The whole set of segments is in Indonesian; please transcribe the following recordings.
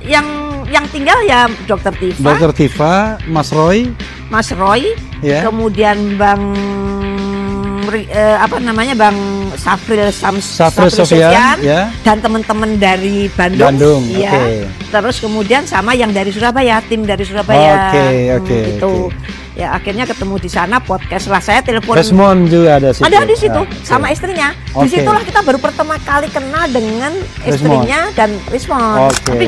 yang tinggal ya Dokter Tifa, Dokter Tifa, Mas Roy, ya. Kemudian Bang Bang Safril Sofyan ya. Dan teman-teman dari Bandung ya. Okay. Terus kemudian sama yang dari Surabaya, tim dari Surabaya. Gitu. Ya akhirnya ketemu di sana, podcast lah, saya telepon. Resmond juga ada situ. Ada di situ sama istrinya. Disitulah kita baru pertama kali kenal dengan istrinya dan Resmond. Tapi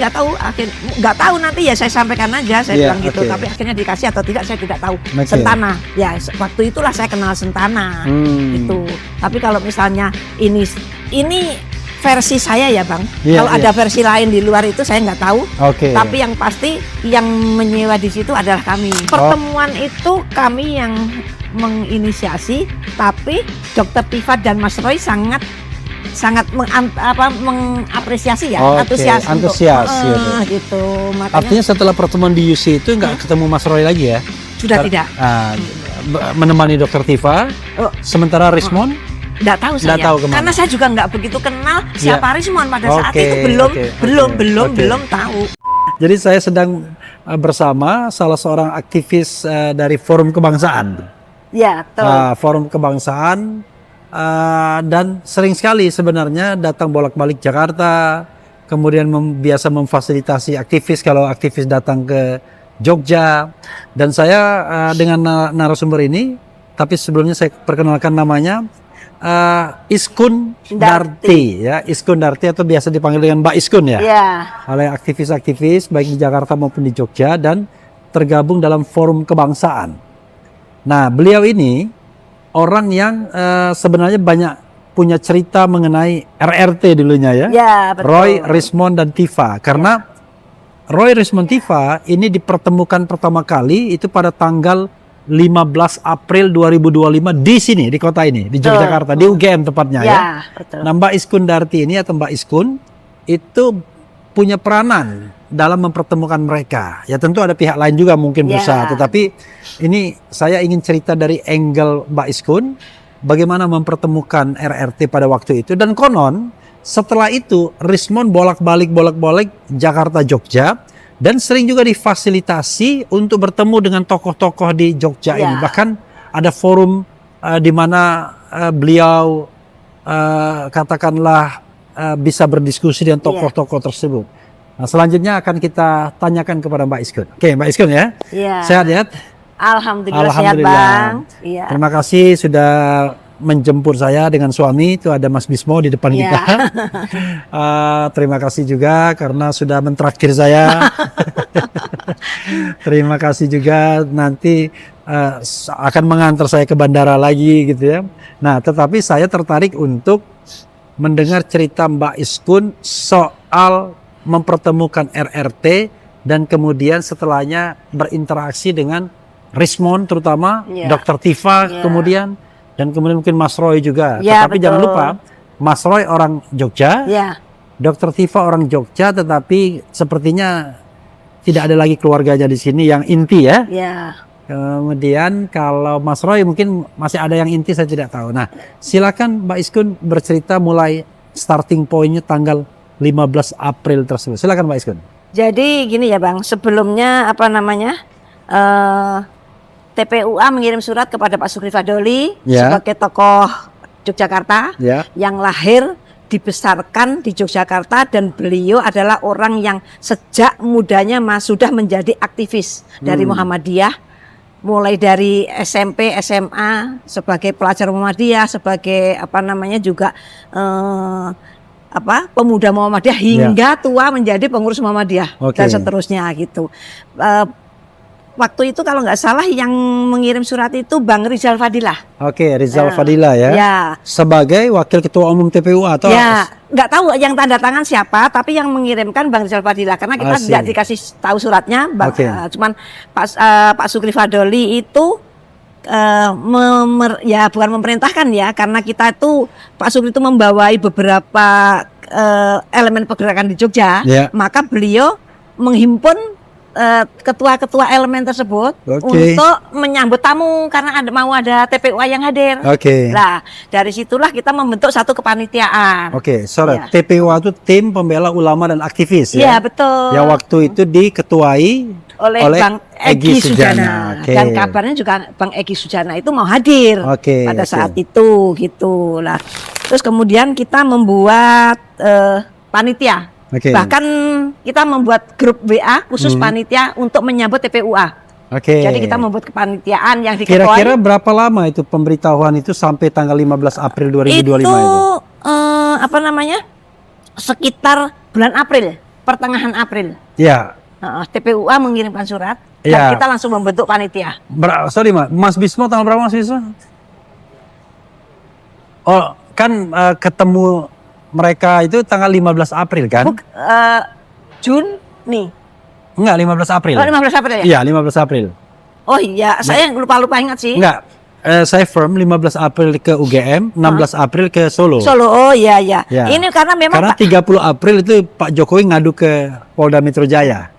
nggak tahu nanti ya saya sampaikan aja, saya bilang gitu. Tapi akhirnya dikasih atau tidak saya tidak tahu. Sentana. Ya waktu itulah saya kenal Sentana. Gitu. Tapi kalau misalnya ini versi saya ya Bang. Kalau ada versi lain di luar itu saya nggak tahu. Tapi yang pasti yang menyewa di situ adalah kami. Pertemuan itu kami yang menginisiasi, tapi Dokter Tifa dan Mas Roy sangat mengapresiasi ya, antusias gitu. Makanya, artinya setelah pertemuan di UC itu nggak ketemu Mas Roy lagi ya? Sudah tidak. Menemani Dokter Tifa, sementara Resmond. Nggak tahu saya, karena saya juga nggak begitu kenal siapa Resmond pada saat itu, belum tahu. Jadi saya sedang bersama salah seorang aktivis dari Forum Kebangsaan. Ya, Forum Kebangsaan dan sering sekali sebenarnya datang bolak-balik Jakarta, kemudian biasa memfasilitasi aktivis kalau aktivis datang ke Jogja. Dan saya dengan narasumber ini, tapi sebelumnya saya perkenalkan namanya. Iskun Darti ya, Iskun Darti atau biasa dipanggil dengan Mbak Iskun ya. Oleh aktivis-aktivis baik di Jakarta maupun di Jogja dan tergabung dalam Forum Kebangsaan. Nah, beliau ini orang yang sebenarnya banyak punya cerita mengenai RRT dulunya ya. Betul. Roy, Resmond dan Tifa. Karena Roy, Resmond, Tifa ini dipertemukan pertama kali itu pada tanggal 15 April 2025 di sini, di kota ini, di Yogyakarta, di UGM tepatnya ya. Betul. Nah, Mbak Iskun Darti ini atau Mbak Iskun itu punya peranan dalam mempertemukan mereka. Ya tentu ada pihak lain juga mungkin berusaha, tetapi ini saya ingin cerita dari angle Mbak Iskun, bagaimana mempertemukan RRT pada waktu itu. Dan konon setelah itu Resmond bolak-balik Jakarta Jogja. Dan sering juga difasilitasi untuk bertemu dengan tokoh-tokoh di Jogja ini. Bahkan ada forum di mana beliau katakanlah bisa berdiskusi dengan tokoh-tokoh tersebut. Nah, selanjutnya akan kita tanyakan kepada Mbak Iskun. Oke, Mbak Iskun ya. Sehat ya? Alhamdulillah sehat Bang. Terima kasih sudah menjemput saya dengan suami, itu ada Mas Bismo di depan kita. Terima kasih juga karena sudah mentraktir saya. Terima kasih juga nanti akan mengantar saya ke bandara lagi gitu ya. Nah, tetapi saya tertarik untuk mendengar cerita Mbak Iskun soal mempertemukan RRT dan kemudian setelahnya berinteraksi dengan Resmond terutama, Dokter Tifa kemudian. Dan kemudian mungkin Mas Roy juga. Tetapi jangan lupa, Mas Roy orang Jogja, Dokter Tifa orang Jogja, tetapi sepertinya tidak ada lagi keluarganya di sini yang inti ya. Kemudian kalau Mas Roy mungkin masih ada yang inti, saya tidak tahu. Nah, silakan Mbak Iskun bercerita mulai starting pointnya tanggal 15 April tersebut. Silakan Mbak Iskun. Jadi gini ya Bang, sebelumnya TPUA mengirim surat kepada Pak Sukri Fadoli sebagai tokoh Yogyakarta yang lahir dibesarkan di Yogyakarta, dan beliau adalah orang yang sejak mudanya sudah menjadi aktivis dari Muhammadiyah, mulai dari SMP, SMA sebagai pelajar Muhammadiyah, sebagai juga pemuda Muhammadiyah hingga tua menjadi pengurus Muhammadiyah dan seterusnya gitu. Waktu itu kalau nggak salah yang mengirim surat itu Bang Rizal Fadilah. Rizal Fadilah ya. Sebagai wakil ketua umum TPU atau? Nggak tahu yang tanda tangan siapa, tapi yang mengirimkan Bang Rizal Fadilah karena kita tidak dikasih tahu suratnya. Cuman Pak Sukri Fadoli itu bukan memerintahkan ya, karena kita itu Pak Sukri itu membawai beberapa elemen pergerakan di Jogja, maka beliau menghimpun ketua-ketua elemen tersebut untuk menyambut tamu karena mau ada TPUA yang hadir. Nah, dari situlah kita membentuk satu kepanitiaan. TPUA itu tim pembela ulama dan aktivis ya. Iya, betul. Yang waktu itu diketuai oleh Bang Egy Sujana. Dan kabarnya juga Bang Egy Sujana itu mau hadir pada saat itu gitu lah. Terus kemudian kita membuat panitia. Bahkan kita membuat grup WA khusus panitia untuk menyambut TPUA. Jadi kita membuat kepanitiaan yang diketuai. Kira-kira berapa lama itu pemberitahuan itu sampai tanggal 15 April 2025 itu? Sekitar bulan April, pertengahan April. Ya. TPUA mengirimkan surat dan kita langsung membentuk panitia. Sorry Mas Bismo, tanggal berapa Mas Bismo? Oh, kan ketemu mereka itu tanggal 15 April kan? Juni. Enggak, 15 April. 15 April ya? Iya, 15 April. Oh iya, saya lupa-lupa ingat sih. Enggak, saya firm 15 April ke UGM, 16 April ke Solo. Oh iya. Ini karena memang 30 April itu Pak Jokowi ngadu ke Polda Metro Jaya.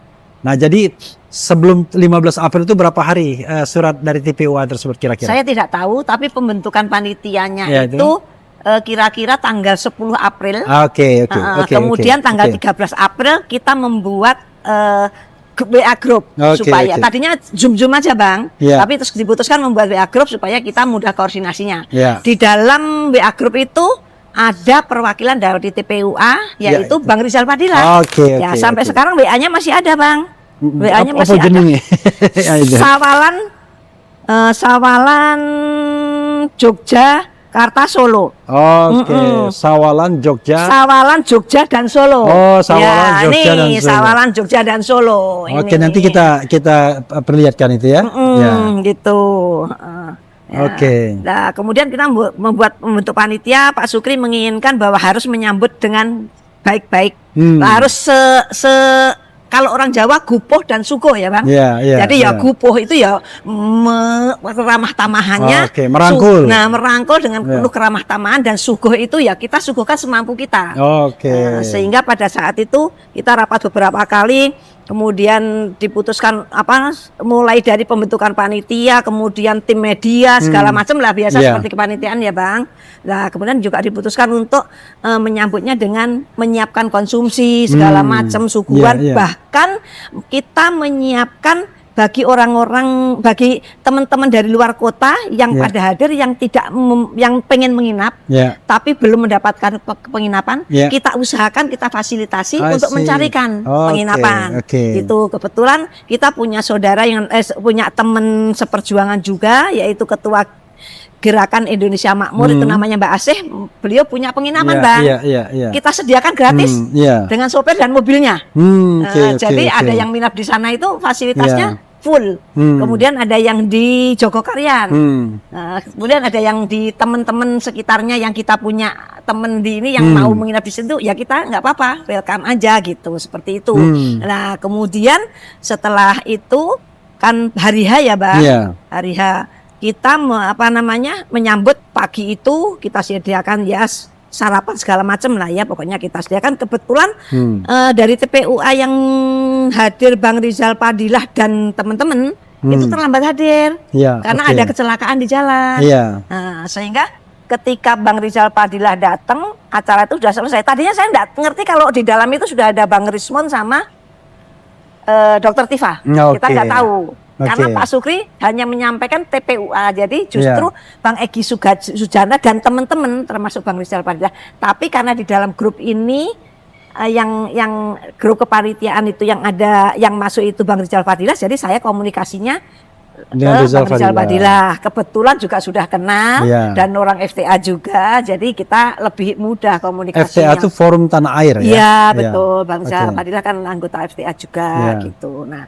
Nah, jadi sebelum 15 April itu berapa hari surat dari TPUA tersebut kira-kira? Saya tidak tahu, tapi pembentukan panitianya itu kira-kira tanggal 10 April. Kemudian tanggal 13 April kita membuat WA group supaya tadinya Zoom aja Bang, tapi terus diputuskan membuat WA group supaya kita mudah koordinasinya. Di dalam WA group itu ada perwakilan dari TPUA yaitu Bang Rizal Fadilah. Sampai sekarang WA-nya masih ada Bang. WA-nya masih ada. Sawalan Jogja Solo. Sawalan Jogja dan Solo. Sawalan Jogja dan Solo. Nanti kita perlihatkan itu ya. Gitu. Nah, kemudian kita membentuk panitia. Pak Sukri menginginkan bahwa harus menyambut dengan baik-baik. Harus kalau orang Jawa gupoh dan suguh ya Bang. Jadi gupoh itu ramah tamahannya. Merangkul. Merangkul dengan penuh keramah tamahan, dan suguh itu kita suguhkan semampu kita. Sehingga pada saat itu kita rapat beberapa kali, kemudian diputuskan mulai dari pembentukan panitia, kemudian tim media segala macam lah biasa seperti kepanitiaan ya Bang. Nah, kemudian juga diputuskan untuk menyambutnya dengan menyiapkan konsumsi segala macam suguhan. Bahkan kita menyiapkan bagi orang-orang, bagi teman-teman dari luar kota yang pada hadir, yang yang pengen menginap, tapi belum mendapatkan penginapan, kita usahakan, kita fasilitasi untuk mencarikan penginapan. Itu kebetulan kita punya saudara yang punya teman seperjuangan juga, yaitu ketua Gerakan Indonesia Makmur, itu namanya Mbak Asih. Beliau punya penginapan Bang. Kita sediakan gratis dengan sopir dan mobilnya. Jadi ada yang minap di sana itu fasilitasnya full. Kemudian ada yang di Jogokarian. Kemudian ada yang di teman-teman sekitarnya yang kita punya teman di ini yang mau menginap di situ, ya kita nggak apa-apa, welcome aja gitu, seperti itu. Nah, kemudian setelah itu kan hari H ya Bang. Hari H kita menyambut pagi itu kita sediakan sarapan segala macam lah ya, pokoknya kita sediakan. Kebetulan dari TPUA yang hadir Bang Rizal Fadilah dan teman-teman itu terlambat hadir karena ada kecelakaan di jalan. Sehingga ketika Bang Rizal Fadilah datang, acara itu sudah selesai. Tadinya saya nggak ngerti kalau di dalam itu sudah ada Bang Rismon sama Dr. Tifa. Kita nggak tahu. Karena Pak Sukri hanya menyampaikan TPUA, jadi justru Bang Egy Sujana dan teman-teman termasuk Bang Rizal Fadilah. Tapi karena di dalam grup ini yang grup kepanitiaan itu yang masuk itu Bang Rizal Fadilah, jadi saya komunikasinya Bang Rizal Fadilah. Kebetulan juga sudah kenal dan orang FTA juga, jadi kita lebih mudah komunikasinya. FTA itu Forum Tanah Air ya? Iya betul, Bang Rizal Fadilah kan anggota FTA juga gitu. Nah,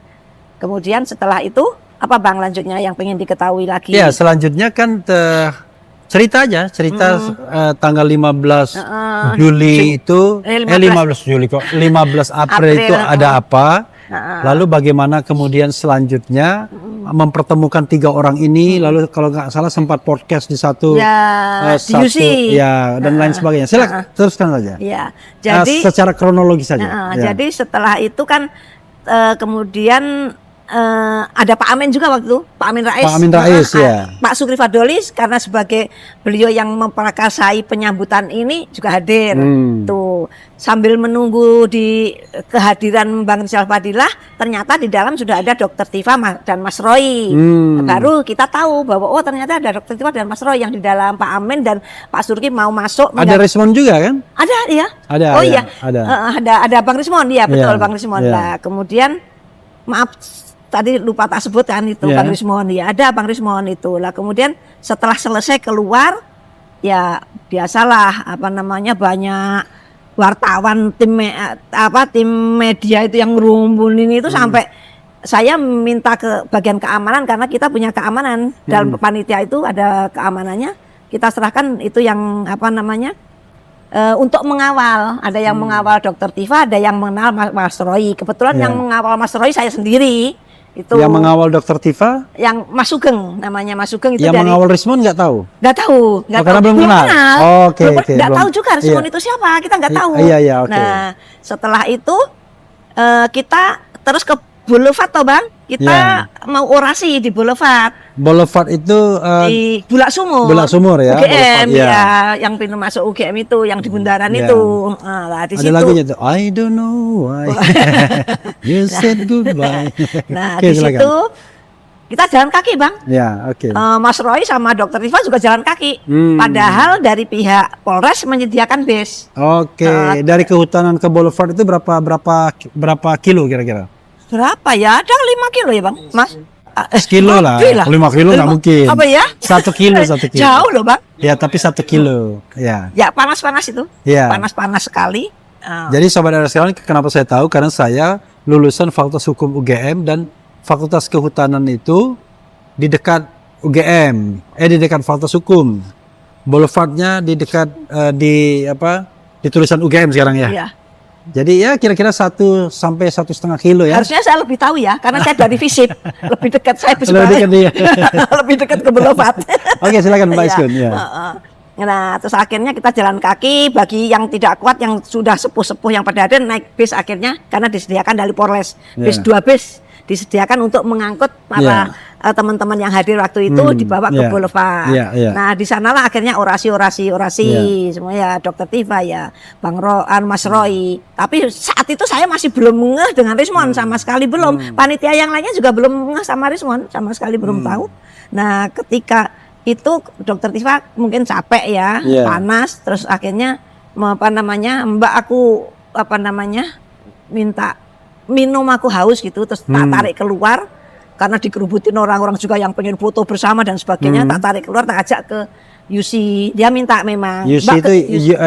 kemudian setelah itu apa Bang lanjutnya yang pengen diketahui lagi? Ya, selanjutnya kan cerita tanggal 15 Juli itu 15 Juli kok 15 April itu ada apa? Lalu bagaimana kemudian selanjutnya mempertemukan 3 orang ini, lalu kalau nggak salah sempat podcast di satu dan lain sebagainya. Silakan teruskan saja. Ya, jadi secara kronologis saja. Jadi setelah itu kan kemudian ada Pak Amin juga waktu itu, Pak Amin Rais. Pak Amin Rais, ya. Pak Sukri Fadolis karena sebagai beliau yang memprakarsai penyambutan ini juga hadir. Tuh, sambil menunggu di kehadiran Bang Rizal Fadilah, ternyata di dalam sudah ada Dr. Tifa dan Mas Roy. Baru kita tahu bahwa oh ternyata ada Dr. Tifa dan Mas Roy yang di dalam Pak Amin dan Pak Surki mau masuk. Ada Rismon juga kan? Ada ya. Ada. Oh iya. Ada. Ada Bang Rismon, ya betul, Ya, Bang Rismon. ya. Nah, kemudian maaf tadi lupa tak sebut kan itu Bang Rismon, ya ada Bang Rismon itu lah. Kemudian setelah selesai keluar ya biasalah apa namanya banyak wartawan tim media itu yang ngerumunin itu sampai saya minta ke bagian keamanan karena kita punya keamanan dalam panitia itu ada keamanannya, kita serahkan itu yang apa namanya untuk mengawal, ada yang mengawal Dr. Tifa, ada yang mengenal Mas Roy. Kebetulan yang mengawal Mas Roy saya sendiri. Itu yang mengawal Dr. Tifa, yang Mas Sugeng, namanya Mas Sugeng itu yang dari mengawal Rismon nggak tahu? Nggak tahu, Karena belum kenal. Oke, nggak tahu juga Rismon itu siapa, kita nggak tahu. Iya, oke. Nah, setelah itu kita terus ke Boulevard toh Bang, kita mau orasi di Boulevard. Boulevard itu Di Bulak Sumur. Bulak Sumur ya. UGM Boulevard, ya, yang pintu masuk UGM itu, yang di bundaran itu. Nah, di ada situ. lagunya tuh, I don't know why you said goodbye. Nah, Oke, di silakan. situ kita jalan kaki Bang. Ya, oke. Mas Roy sama Dr. Tifa juga jalan kaki. Padahal dari pihak Polres menyediakan bis. Oke, dari kehutanan ke Boulevard itu berapa kilo kira-kira? Berapa ya? Ada 5 kilo ya Bang, Mas? Sekilo lah, 5 kilo nggak mungkin. Apa ya? 1 kilo. Jauh loh Bang. Ya, tapi 1 kilo. Ya. Ya panas-panas itu. Ya. Panas-panas sekali. Jadi sobat RS sekalian, kenapa saya tahu? Karena saya lulusan Fakultas Hukum UGM dan Fakultas Kehutanan itu di dekat UGM, di dekat Fakultas Hukum. Boulevardnya di dekat di tulisan UGM sekarang ya. Iya. Jadi ya kira-kira 1 sampai 1,5 kilo ya. Harusnya saya lebih tahu ya, karena saya dari FISIP. Lebih dekat saya Lebih dekat dia. lebih dekat ke Boulevard. Oke, silakan Mbak Iskun. Ya. Nah, terus akhirnya kita jalan kaki. Bagi yang tidak kuat, yang sudah sepuh-sepuh yang pada ada naik bis akhirnya, karena disediakan dari Polres. Bis 2 bis disediakan untuk mengangkut para teman-teman yang hadir waktu itu dibawa ke Boulevard. Nah, di sanalah akhirnya orasi semua ya, Dr. Tifa ya, Bang Mas Roy. Tapi saat itu saya masih belum ngeh dengan Rismon, sama sekali belum. Panitia yang lainnya juga belum ngeh sama Rismon, sama sekali belum tahu. Nah, ketika itu Dr. Tifa mungkin capek ya, panas, terus akhirnya Mbak aku minta minum, aku haus gitu, terus tak tarik keluar karena dikerubutin orang-orang juga yang pengen foto bersama dan sebagainya. Tak tarik keluar, tak ajak ke UC, dia minta memang UC itu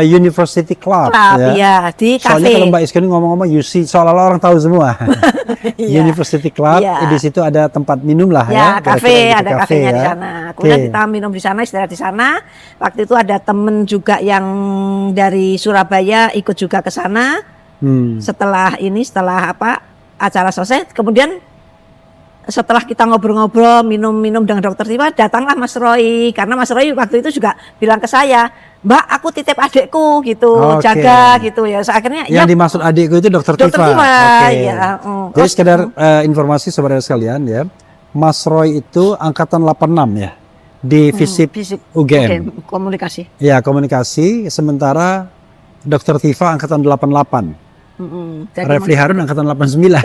University Club ya, di kafe. Soalnya kalau Mbak Iskun ngomong-ngomong UC seolah-olah orang tahu semua. University Club, di situ ada tempat minum lah ya. Kafe, ada kafenya di sana. Kemudian kita minum di sana, istirahat di sana. Waktu itu ada temen juga yang dari Surabaya ikut juga ke sana. Setelah acara selesai, kemudian setelah kita ngobrol-ngobrol, minum-minum dengan Dr. Tifa, datanglah Mas Roy. Karena Mas Roy waktu itu juga bilang ke saya, Mbak, aku titip adikku gitu, jaga gitu ya. So, akhirnya yang dimaksud adikku itu Dr. Tifa. Ya. Jadi sekedar informasi saudara sekalian ya, Mas Roy itu angkatan 86 ya di FISIP UGM. Komunikasi. Ya, komunikasi. Sementara Dr. Tifa angkatan 88. Refli Harun angkatan 89.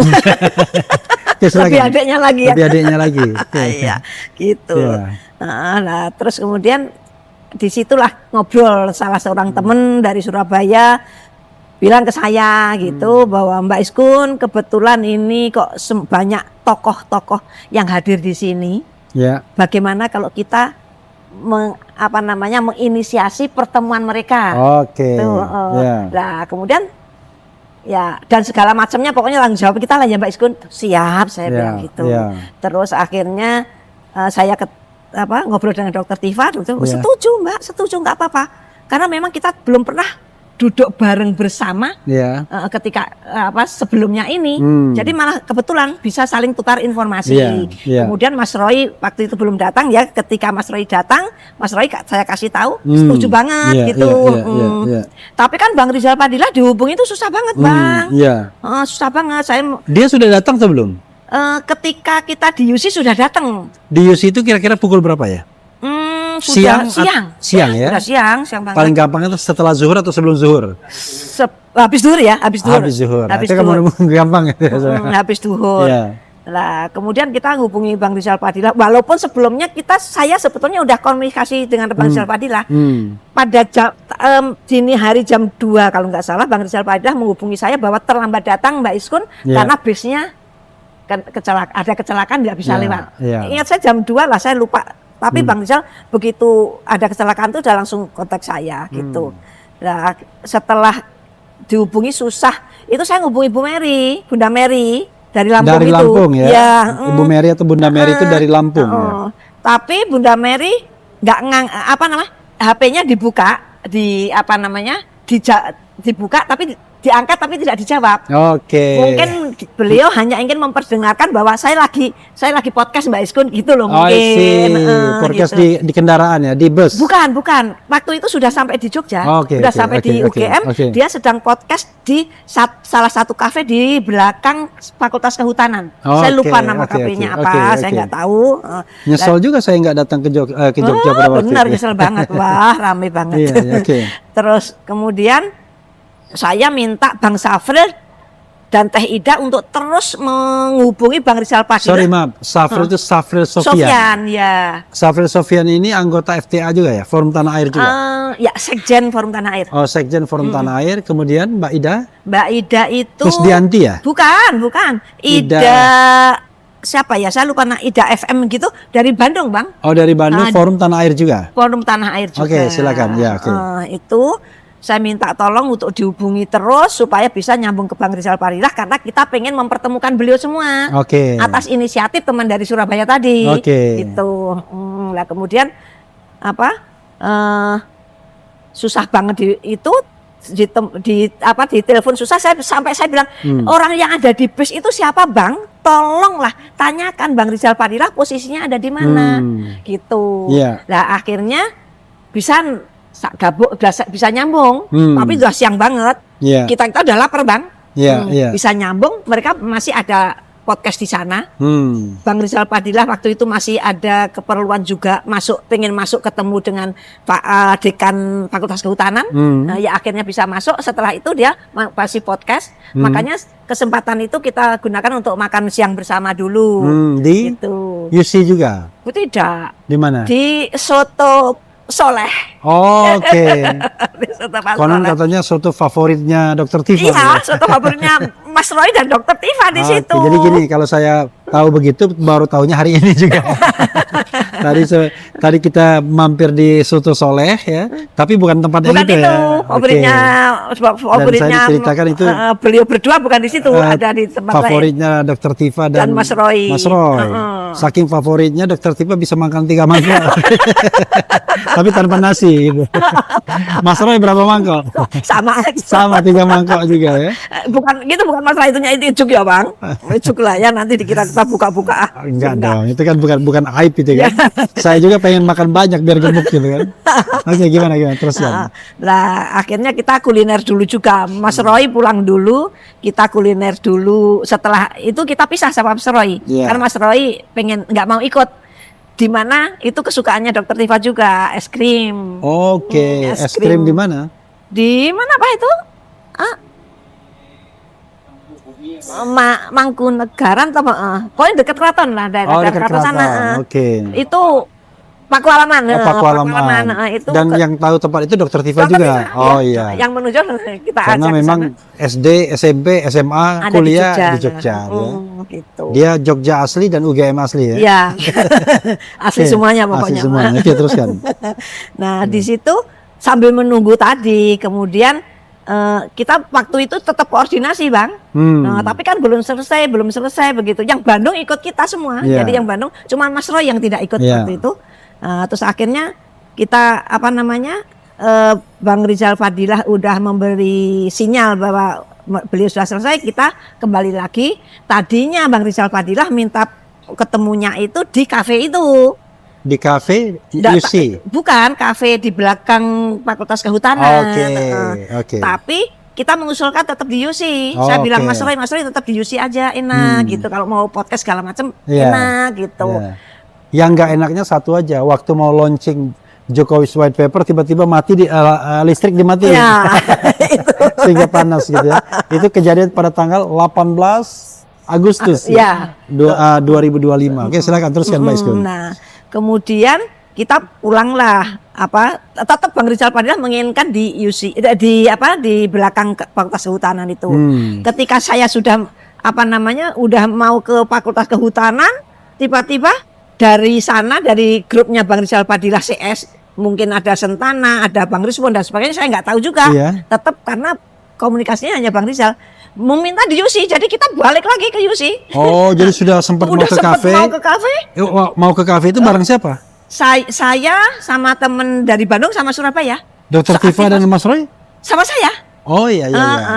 Lebih adiknya lagi ya. Lebih adiknya lagi. Iya, gitu. Nah, terus kemudian disitulah ngobrol salah seorang temen dari Surabaya bilang ke saya gitu bahwa Mbak Iskun kebetulan ini kok banyak tokoh-tokoh yang hadir di sini. Ya. Bagaimana kalau kita menginisiasi pertemuan mereka? Oke. Nah, kemudian ya, dan segala macamnya pokoknya tanggung jawab kita lah ya Mbak Iskun. Siap, saya bilang gitu. Terus akhirnya saya ngobrol dengan Dr. Tifa, setuju Mbak, setuju, nggak apa-apa. Karena memang kita belum pernah duduk bareng bersama Iya. ketika sebelumnya ini. Jadi malah kebetulan bisa saling tukar informasi. Iya. Kemudian Mas Roy waktu itu belum datang ya. Ketika Mas Roy datang, Mas Roy saya kasih tahu setuju banget gitu. Iya. Tapi kan Bang Rizal Padilla dihubungi itu susah banget Bang. Iya. Susah banget. Dia sudah datang atau belum? Ketika kita di UC sudah datang. Di UC itu kira-kira pukul berapa ya? Siang ya? Sudah siang banget. Paling gampang itu setelah zuhur atau sebelum zuhur? Habis zuhur ya, habis zuhur. Itu kan gampang ya. Habis zuhur. Yeah. Lah, kemudian kita hubungi Bang Rizal Padilla. Walaupun sebelumnya saya sebetulnya udah komunikasi dengan Bang Rizal Padilla. Pada dini hari jam 2 kalau nggak salah, Bang Rizal Padilla menghubungi saya bahwa terlambat datang Mbak Iskun karena bisnya ada kecelakaan nggak bisa lewat. Ingat saya jam 2 lah, saya lupa. Tapi Bang Rizal begitu ada kecelakaan itu udah langsung kontak saya gitu. Nah, setelah dihubungi susah, itu saya ngubungi Bunda Mary dari Lampung dari itu. Lampung ya. Ya Ibu Mary atau Bunda Mary itu dari Lampung. Ya. Tapi Bunda Mary nggak HP-nya dibuka dibuka tapi diangkat tapi tidak dijawab. Oke. Mungkin beliau hanya ingin memperdengarkan bahwa saya lagi podcast Mbak Iskun gitu loh mungkin. Podcast gitu. di kendaraan ya, di bus. Bukan. Waktu itu sudah sampai di Jogja. Sudah sampai di UGM. Dia sedang podcast di salah satu kafe di belakang Fakultas Kehutanan. Saya lupa nama kafenya apa, saya nggak tahu. Nyesel juga saya nggak datang ke Jogja pada waktu itu. Benar, nyesel banget. Wah, rame banget. Terus kemudian saya minta Bang Safril dan Teh Ida untuk terus menghubungi Bang Rizal Padilla. Sorry maaf, Safril itu Safril Sofyan. Ya. Safril Sofyan ini anggota FTA juga ya, Forum Tanah Air juga? Ya, Sekjen Forum Tanah Air. Oh, Sekjen Forum Tanah Air. Kemudian Mbak Ida? Mbak Ida itu Kusdianti ya? Bukan. Ida siapa ya? Saya lupa. Ida FM gitu dari Bandung, Bang. Oh, dari Bandung. Forum Tanah Air juga? Forum Tanah Air juga. Oke, silakan. Ya, itu saya minta tolong untuk dihubungi terus supaya bisa nyambung ke Bang Rizal Padilla karena kita pengen mempertemukan beliau semua. Atas inisiatif teman dari Surabaya tadi. Gitu. Lah kemudian susah banget di telepon susah, sampai saya bilang orang yang ada di bus itu siapa Bang? Tolonglah tanyakan Bang Rizal Padilla posisinya ada di mana. Gitu. Lah akhirnya bisa nyambung, tapi udah siang banget. Kita udah lapar Bang. Bisa nyambung, mereka masih ada podcast di sana. Bang Rizal Padilla waktu itu masih ada keperluan juga pengen masuk ketemu dengan Pak Dekan Fakultas Kehutanan. Ya akhirnya bisa masuk. Setelah itu dia masih podcast. Makanya kesempatan itu kita gunakan untuk makan siang bersama dulu. Di gitu. UC juga? Tidak. Di mana? Di Soto Soleh. Konon katanya soto favoritnya Dr. Tifa. Iya, soto favoritnya Mas Roy dan Dr. Tifa di situ. Jadi gini, kalau saya tahu begitu baru tahunya hari ini juga. Tadi kita mampir di Soto Soleh ya, tapi bukan tempatnya bukan itu ya. Favoritnya Dan saya diceritakan itu beliau berdua bukan di situ, ada di tempat favoritnya lain. Dr. Tifa dan Mas Roy. Saking favoritnya Dr. Tifa bisa makan 3 mangkok. Tapi tanpa nasi gitu. Mas Roy berapa mangkok? Sama 3 mangkok juga ya. Bukan masalah itu icuk ya Bang. Icuk lah ya, nanti dikira kita buka-buka. Enggak dong, itu kan bukan aib itu kan. Saya juga pengen makan banyak biar gemuk gitu kan. Oke, gimana terus kan. Lah akhirnya kita kuliner dulu juga. Mas Roy pulang dulu, kita kuliner dulu. Setelah itu kita pisah sama Mas Roy. Karena Mas Roy nggak mau ikut. Di mana itu kesukaannya Dr. Tifa juga, es krim. Es krim di mana? Di mana Pak itu? Mangkunegaran atau pokoknya dekat keraton lah, daerah keraton sana. Itu Pakualaman. Pakualaman. Itu dan yang tahu tempat itu Dr. Tifa juga. Iya. Yang menunjuk kita karena memang SD, SMP, SMA, kuliah di Jogja. Gitu. Dia Jogja asli dan UGM asli ya. Iya. Asli semuanya pokoknya. Asli semuanya. Oke, teruskan. Nah, di situ sambil menunggu tadi, kemudian kita waktu itu tetap koordinasi Bang. Nah, tapi kan belum selesai begitu. Yang Bandung ikut kita semua. Jadi yang Bandung cuma Mas Roy yang tidak ikut waktu itu. Terus akhirnya kita Bang Rizal Fadilah udah memberi sinyal bahwa beliau sudah selesai, kita kembali lagi. Tadinya Bang Rizal Fadilah minta ketemunya itu di kafe itu. Di kafe UC? Bukan, kafe di belakang Fakultas Kehutanan. Oke. Tapi kita mengusulkan tetap di UC. Saya bilang Mas Roy tetap di UC aja, enak gitu. Kalau mau podcast segala macam enak gitu. Yang nggak enaknya satu aja, waktu mau launching Jokowi's White Paper tiba-tiba mati listrik dimatiin. Sehingga panas gitu ya. Itu kejadian pada tanggal 18 Agustus 2025. Oke, silakan teruskan Mbak Iskun. Nah, kemudian kita pulanglah tetap Bang Rizal Fadilah menginginkan di UC di belakang Fakultas Kehutanan itu. Ketika saya sudah udah mau ke Fakultas Kehutanan, tiba-tiba dari sana, dari grupnya Bang Rizal Fadilah CS, mungkin ada Sentana, ada Bang Rismon dan sebagainya, saya nggak tahu juga. Tetap karena komunikasinya hanya Bang Rizal meminta di UC, jadi kita balik lagi ke UC. Oh, jadi sudah sempat mau ke kafe? Mau ke kafe itu bareng siapa? Saya sama temen dari Bandung sama Surabaya. Dr. Tifa dan Mas Roy? Sama saya. Oh iya.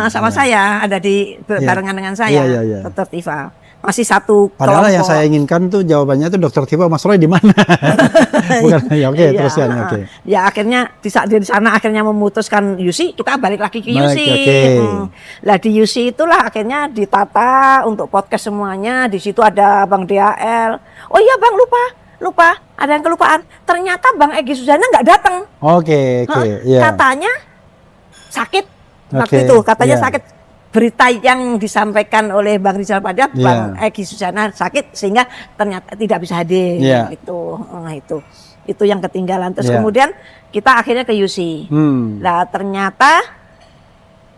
Sama saya ada di barengan dengan saya. Dr. Tifa. Masih satu Padahal kelompok. yang saya inginkan tuh jawabannya tuh Dr. Tifa, Mas Roy di mana? Bukan. Teruskan. Ya akhirnya di sana akhirnya memutuskan UC, kita balik lagi ke UC. Lah di UC itulah akhirnya ditata untuk podcast semuanya. Di situ ada Bang DAL. Oh iya Bang, lupa. Ada yang kelupaan. Ternyata Bang Egy Suzana nggak datang. Katanya sakit. Waktu itu katanya sakit. Berita yang disampaikan oleh Bang Rizal Fadilah, Bang Egy Suzana sakit sehingga ternyata tidak bisa hadir. Itu yang ketinggalan. Terus kemudian kita akhirnya ke UC. Nah ternyata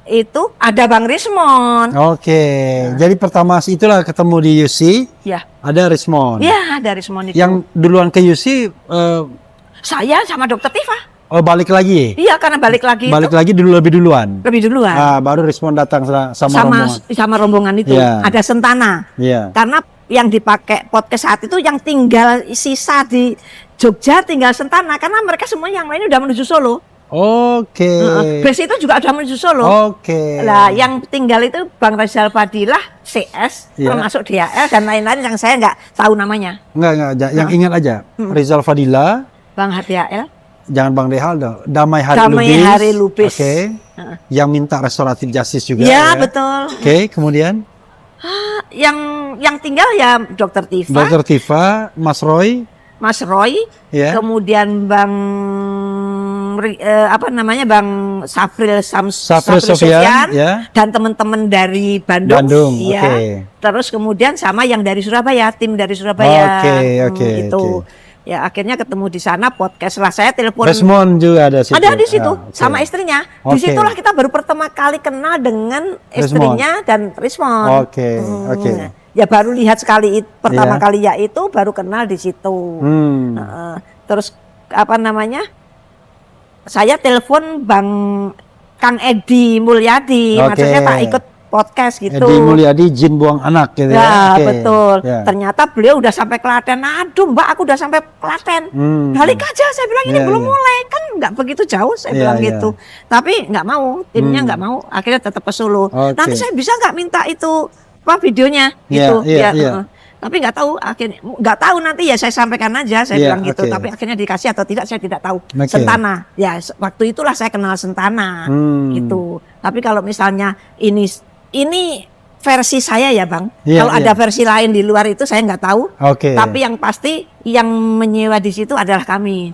itu ada Bang Rismon. Jadi pertama itulah ketemu di UC. Ada Rismon. Ada Rismon itu. Yang duluan ke UC saya sama Dr. Tifa. Oh, balik lagi? Iya, karena balik lagi lebih duluan. Baru Rismon datang sama rombongan itu. Ada Sentana. Karena yang dipakai podcast saat itu yang tinggal sisa di Jogja tinggal Sentana, karena mereka semua yang lain udah menuju Solo. Bus itu juga udah menuju Solo. Lah yang tinggal itu Bang Rizal Fadilah, CS, termasuk DAL dan lain-lain yang saya nggak tahu namanya. Enggak. Yang ingat aja, Rizal Fadilah, Bang DAL. Jangan Bang Dehal dong, Damai Hari Lubis. Yang minta restoratif justice juga. Betul. Kemudian yang tinggal ya Dr. Tifa, Mas Roy, kemudian Bang Bang Safril Sofyan, dan teman-teman dari Bandung. Terus kemudian sama yang dari Surabaya, tim dari Surabaya. Ya akhirnya ketemu di sana podcast lah, saya telepon. Rismon juga ada situ. Ada di situ sama istrinya. Disitulah kita baru pertama kali kenal dengan istrinya dan Rismon. Ya baru lihat sekali pertama kali yaitu baru kenal di situ. Terus saya telepon Bang Kang Edi Mulyadi, maksudnya tak ikut podcast gitu. Edi Mulyadi jin buang anak gitu ya. Betul. Ternyata beliau udah sampai Klaten. Aduh Mbak, aku udah sampai Klaten. Balik aja, saya bilang ini belum mulai. Kan nggak begitu jauh, saya bilang gitu. Tapi nggak mau, timnya nggak mau. Akhirnya tetap ke Solo. Nanti saya bisa nggak minta itu videonya gitu. Tapi nggak tahu, akhirnya nggak tahu nanti ya saya sampaikan aja, saya bilang gitu. Tapi akhirnya dikasih atau tidak saya tidak tahu. Sentana, ya waktu itulah saya kenal Sentana gitu. Tapi kalau misalnya ini versi saya ya Bang. Kalau ada versi lain di luar itu saya nggak tahu. Tapi yang pasti yang menyewa di situ adalah kami.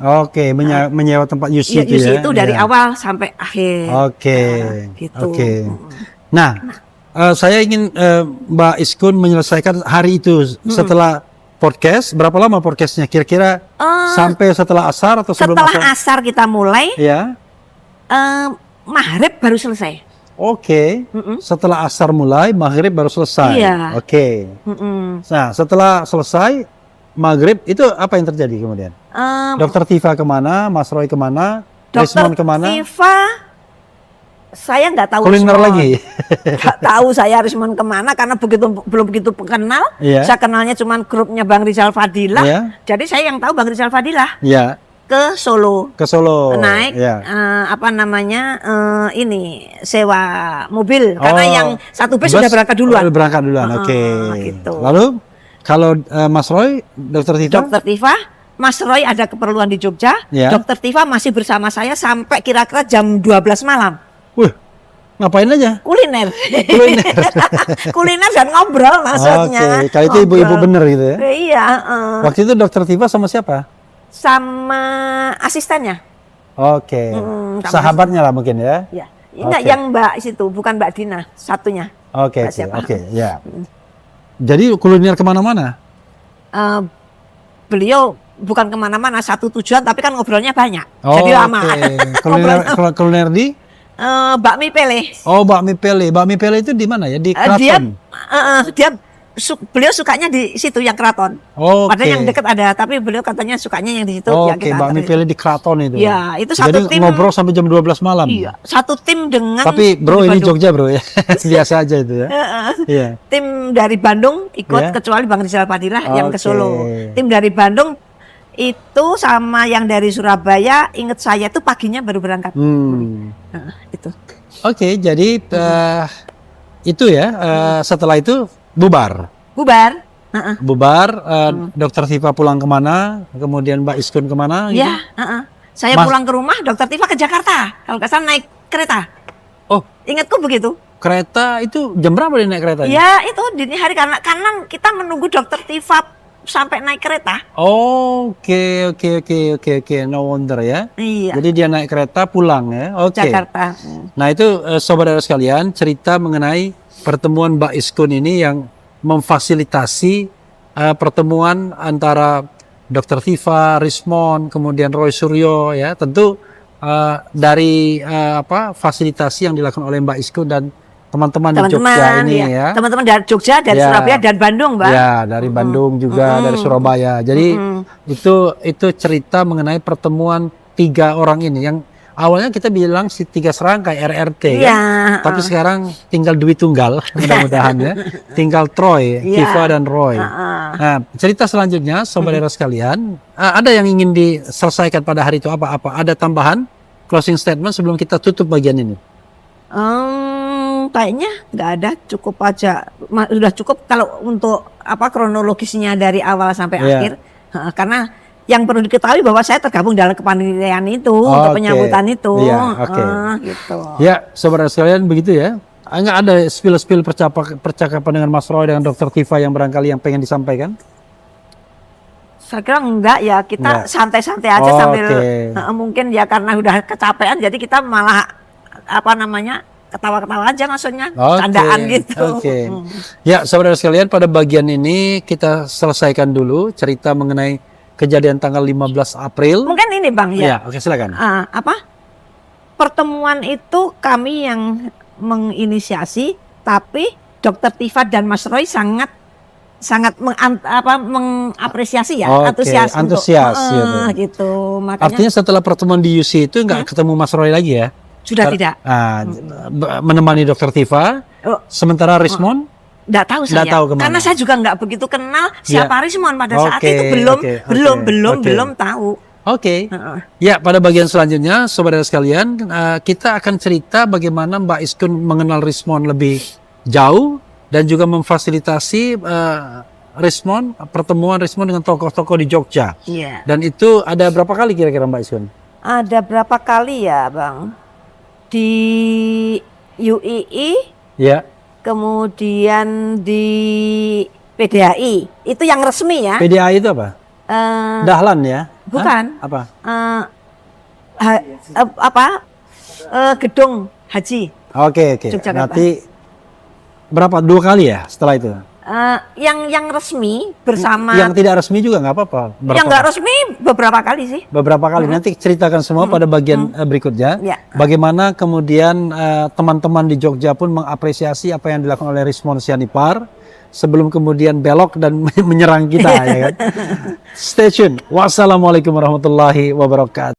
Menyewa tempat UC itu dari awal sampai akhir. Gitu. Nah, saya ingin Mbak Iskun menyelesaikan hari itu setelah podcast. Berapa lama podcastnya? Kira-kira sampai setelah asar atau sebelum asar? Setelah asar kita mulai. Maghrib baru selesai. Setelah asar mulai, maghrib baru selesai. Nah, setelah selesai maghrib itu apa yang terjadi kemudian? Dr. Tifa kemana? Mas Roy kemana? Rismon kemana? Tifa, saya nggak tahu. Kuliner lagi. Nggak tahu saya Rismon kemana karena belum begitu kenal. Saya kenalnya cuma grupnya Bang Rizal Fadilah. Jadi saya yang tahu Bang Rizal Fadilah. ke Solo. Ke Solo. Naik Ya. apa namanya ini sewa mobil karena Oh, yang satu bus sudah berangkat duluan. Berangkat duluan. Oke. Gitu. Lalu kalau Mas Roy, Dokter Tifa? Dokter Tifa, Mas Roy ada keperluan di Jogja. Ya. Dokter Tifa masih bersama saya sampai kira-kira jam 12 malam. Wih, ngapain aja? Kuliner. Kuliner. Kuliner dan ngobrol maksudnya. Oke, kali itu ibu-ibu Ngobrol. bener gitu ya? Iya. Waktu itu Dokter Tifa sama siapa? Sama asistennya. Oke, sama sahabatnya lah mungkin ya? Ya. Enggak, Oke. yang Mbak situ, bukan Mbak Dina, satunya. Oke, Mbak siapa? oke, ya. Jadi kuliner kemana-mana? Beliau bukan kemana-mana, satu tujuan, tapi kan ngobrolnya banyak. Oh, jadi lama. Kuliner, kuliner di? Bakmi Pele. Oh, bakmi Pele. Bakmi Pele itu di mana ya? Di Dia, Kraton? beliau sukanya di situ yang Keraton. Oke. Padahal yang dekat ada, tapi beliau katanya sukanya yang di situ. Ya Oke, kita bakmi anterin. Pele di Kraton itu. Ya, itu satu Jadi tim. ngobrol sampai jam 12 malam. Iya, satu tim dengan. Tapi bro dari ini Bandung. Jogja bro ya. Biasa aja itu ya. Iya. Tim dari Bandung ikut, Ya. kecuali Bang Rizal Padilla yang ke Oke. Solo. Tim dari Bandung itu sama yang dari Surabaya, inget saya itu paginya baru berangkat. Itu. Oke, jadi itu ya. Setelah itu bubar. Bubar. Bubar. Dokter Tifa pulang kemana? Kemudian Mbak Iskun kemana? Gitu? Ya, saya pulang ke rumah, Dokter Tifa ke Jakarta. Kalau nggak salah naik kereta. Oh, Ingatku begitu. kereta itu jam berapa dia naik keretanya? Ya, itu dini hari karena kita menunggu Dokter Tifa sampai naik kereta. Oke. No wonder ya. Iya. Jadi dia naik kereta pulang ya. Oke. Jakarta. Nah itu saudara sekalian cerita mengenai pertemuan Mbak Iskun ini yang memfasilitasi pertemuan antara Dr. Tifa, Rismon, kemudian Roy Suryo ya. Tentu dari fasilitasi yang dilakukan oleh Mbak Iskun dan teman-teman di Jogja ini ya. Teman-teman dari Jogja, dari Ya. Surabaya dan Bandung, Mbak. Ya, dari Bandung juga, dari Surabaya. Jadi itu cerita mengenai pertemuan 3 orang ini yang awalnya kita bilang si 3 serangkai RRT Iya, kan. Tapi sekarang tinggal Dwi Tunggal mudah-mudahan ya. Tinggal Troy, Iya. Tifa dan Roy. Nah, cerita selanjutnya saudara sekalian, ada yang ingin diselesaikan pada hari itu apa-apa? Ada tambahan closing statement sebelum kita tutup bagian ini? Kayaknya nggak ada, cukup aja. Sudah cukup kalau untuk kronologisnya dari awal sampai Iya. akhir. Karena yang perlu diketahui bahwa saya tergabung dalam kepanitiaan itu untuk Oke. penyambutan itu. Iya, oke. Gitu. Ya, saudara sekalian begitu ya. Enggak ada spill-spill percakapan dengan Mas Roy dengan Dr. Tifa yang barangkali yang pengen disampaikan? Saya kira enggak ya, kita Enggak. santai-santai aja sambil Oke. mungkin ya karena udah kecapean jadi kita malah ketawa-ketawa aja maksudnya, Oke, candaan gitu. Oke. Ya, saudara sekalian, pada bagian ini kita selesaikan dulu cerita mengenai kejadian tanggal 15 April. Mungkin ini Bang Ya, ya. oke silakan. Pertemuan itu kami yang menginisiasi, tapi Dr. Tifa dan Mas Roy sangat mengapresiasi ya, Oke, antusias gitu. Makanya Artinya setelah pertemuan di UC itu nggak ketemu Mas Roy lagi ya? sudah tidak. Menemani Dr. Tifa. Oh, Sementara Rismon? Nggak tahu saya. Nggak tahu kemana. Karena saya juga nggak begitu kenal siapa Rismon pada saat Oke, itu belum tahu. Oke. Ya, pada bagian selanjutnya, saudara sekalian, kita akan cerita bagaimana Mbak Iskun mengenal Rismon lebih jauh dan juga memfasilitasi pertemuan Rismon dengan tokoh-tokoh di Jogja. Iya. Dan itu ada berapa kali kira-kira Mbak Iskun? Ada berapa kali ya, Bang? Di UII, Ya. kemudian di PDAI. Itu yang resmi ya. PDAI itu apa? Dahlan ya? Bukan. Hah? Apa? Gedung Haji. Oke. Yogyakarta. Nanti berapa? 2 kali ya setelah itu? Yang resmi bersama. Yang tidak resmi juga nggak apa-apa. Yang nggak resmi beberapa kali sih. Beberapa kali. Nanti ceritakan semua pada bagian berikutnya. Ya. Bagaimana kemudian teman-teman di Jogja pun mengapresiasi apa yang dilakukan oleh Rismon Sianipar sebelum kemudian belok dan menyerang kita ya kan. Stay tune. Wassalamualaikum warahmatullahi wabarakatuh.